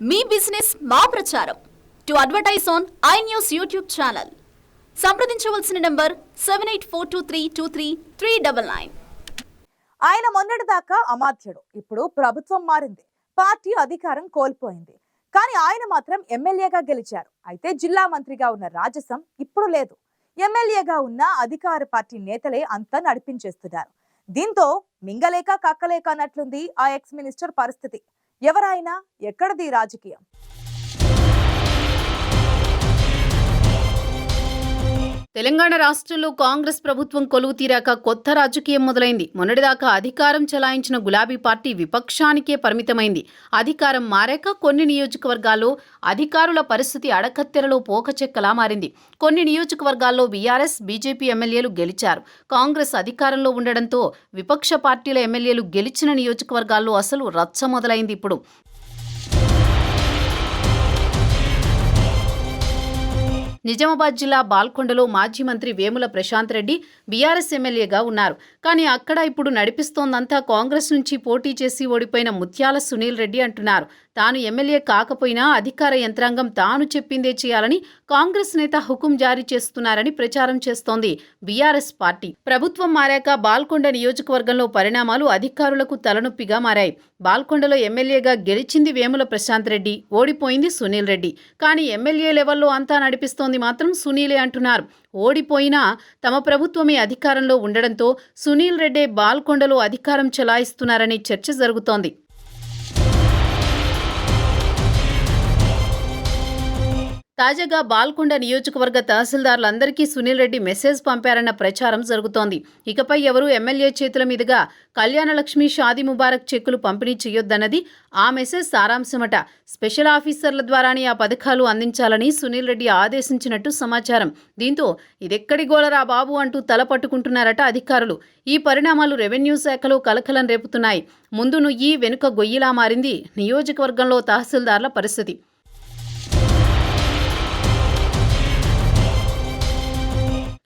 మీ business మా ప్రచారం. To advertise on I news YouTube channel సంప్రదించవలసిన నంబర్ 7842323399. ఆయన మొన్నటిదాకా అమాత్యుడు. ఇప్పుడు ప్రభుత్వం మారింది, పార్టీ అధికారం కోల్పోయింది. కానీ ఆయన మాత్రం ఎమ్మెల్యేగా గెలిచారు. అయితే జిల్లా మంత్రిగా ఉన్న రాజసం ఇప్పుడు లేదు. ఎమ్మెల్యేగా ఉన్న అధికార పార్టీ నేతలే అంతా నడిపించేస్తున్నారు. దీంతో మింగలేక కక్కలేక అన్నట్లుంది ఆ ఎక్స్ మినిస్టర్ పరిస్థితి. ఎవరైనా ఎక్కడిది రాజకీయం? తెలంగాణ రాష్ట్రంలో కాంగ్రెస్ ప్రభుత్వం కొలువు తీరాక కొత్త రాజకీయం మొదలైంది. మొన్నటిదాకా అధికారం చెలాయించిన గులాబీ పార్టీ విపక్షానికే పరిమితమైంది. అధికారం మారాక కొన్ని నియోజకవర్గాల్లో అధికారుల పరిస్థితి అడకత్తెరలో పోకచెక్కలా మారింది. కొన్ని నియోజకవర్గాల్లో బీఆర్ఎస్, బీజేపీ ఎమ్మెల్యేలు గెలిచారు. కాంగ్రెస్ అధికారంలో ఉండడంతో విపక్ష పార్టీల ఎమ్మెల్యేలు గెలిచిన నియోజకవర్గాల్లో అసలు రచ్చ మొదలైంది. ఇప్పుడు నిజామాబాద్ జిల్లా బాల్కొండలో మాజీ మంత్రి వేముల ప్రశాంత్ రెడ్డి బీఆర్ఎస్ ఎమ్మెల్యేగా ఉన్నారు. కానీ అక్కడ ఇప్పుడు నడిపిస్తోందంతా కాంగ్రెస్ నుంచి పోటీ చేసి ఓడిపోయిన ముత్యాల సునీల్ రెడ్డి అంటున్నారు. తాను ఎమ్మెల్యే కాకపోయినా అధికార యంత్రాంగం తాను చెప్పిందే చేయాలని కాంగ్రెస్ నేత హుకుం జారీ చేస్తున్నారని ప్రచారం చేస్తోంది బీఆర్ఎస్ పార్టీ. ప్రభుత్వం మారాక బాల్కొండ నియోజకవర్గంలో పరిణామాలు అధికారులకు తలనొప్పిగా మారాయి. బాల్కొండలో ఎమ్మెల్యేగా గెలిచింది వేముల ప్రశాంత్ రెడ్డి, ఓడిపోయింది సునీల్ రెడ్డి. కానీ ఎమ్మెల్యే లెవెల్లో అంతా నడిపిస్తోంది మాత్రం సునీలే అంటున్నారు. ఓడిపోయినా తమ ప్రభుత్వమే అధికారంలో ఉండడంతో సునీల్ రెడ్డి బాల్కొండలో అధికారం చెలాయిస్తున్నారనే చర్చ జరుగుతోంది. తాజాగా బాల్కొండ నియోజకవర్గ తహసీల్దార్లందరికీ సునీల్ రెడ్డి మెసేజ్ పంపారన్న ప్రచారం జరుగుతోంది. ఇకపై ఎవరూ ఎమ్మెల్యే చేతుల మీదుగా కళ్యాణలక్ష్మి, షాదీ ముబారక్ చెక్కులు పంపిణీ చేయొద్దన్నది ఆ మెసేజ్ సారాంశమట. స్పెషల్ ఆఫీసర్ల ద్వారానే ఆ పథకాలు అందించాలని సునీల్ రెడ్డి ఆదేశించినట్టు సమాచారం. దీంతో ఇదెక్కడి గోలరా బాబు అంటూ తల పట్టుకుంటున్నారట అధికారులు. ఈ పరిణామాలు రెవెన్యూ శాఖలో కలకలం రేపుతున్నాయి. ముందు నుయ్యి వెనుక గొయ్యిలా మారింది నియోజకవర్గంలో తహసీల్దార్ల పరిస్థితి.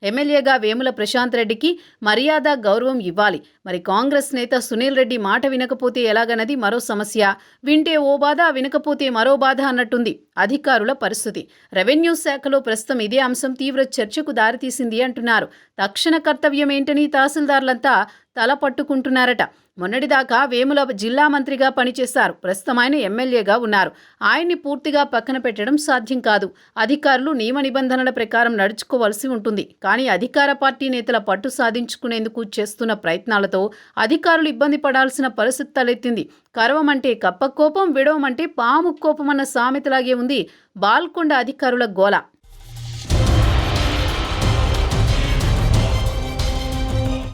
ఎమ్మెల్యేగా వేముల ప్రశాంత్ రెడ్డికి మర్యాద, గౌరవం ఇవ్వాలి. మరి కాంగ్రెస్ నేత సునీల్ రెడ్డి మాట వినకపోతే ఎలాగన్నది మరో సమస్య. వింటే ఓ బాధ, వినకపోతే మరో బాధ అన్నట్టుంది అధికారుల పరిస్థితి. రెవెన్యూ శాఖలో ప్రస్తుతం ఇదే అంశం తీవ్ర చర్చకు దారితీసింది అంటున్నారు. తక్షణ కర్తవ్యం ఏంటని తహసీల్దార్లంతా తల పట్టుకుంటున్నారట. మొన్నటిదాకా వేముల జిల్లా మంత్రిగా పనిచేశారు. ప్రస్తుతం ఆయన ఎమ్మెల్యేగా ఉన్నారు. ఆయన్ని పూర్తిగా పక్కన పెట్టడం సాధ్యం కాదు. అధికారులు నియమ నిబంధనల ప్రకారం నడుచుకోవాల్సి ఉంటుంది. కానీ అధికార పార్టీ నేతల పట్టు సాధించుకునేందుకు చేస్తున్న ప్రయత్నాలతో అధికారులు ఇబ్బంది పడాల్సిన పరిస్థితి తలెత్తింది. కరవమంటే కప్ప కోపం, విడవమంటే పాము కోపం అన్న సామెతలాగే ఉంది బాల్కొండ అధికారుల గోల.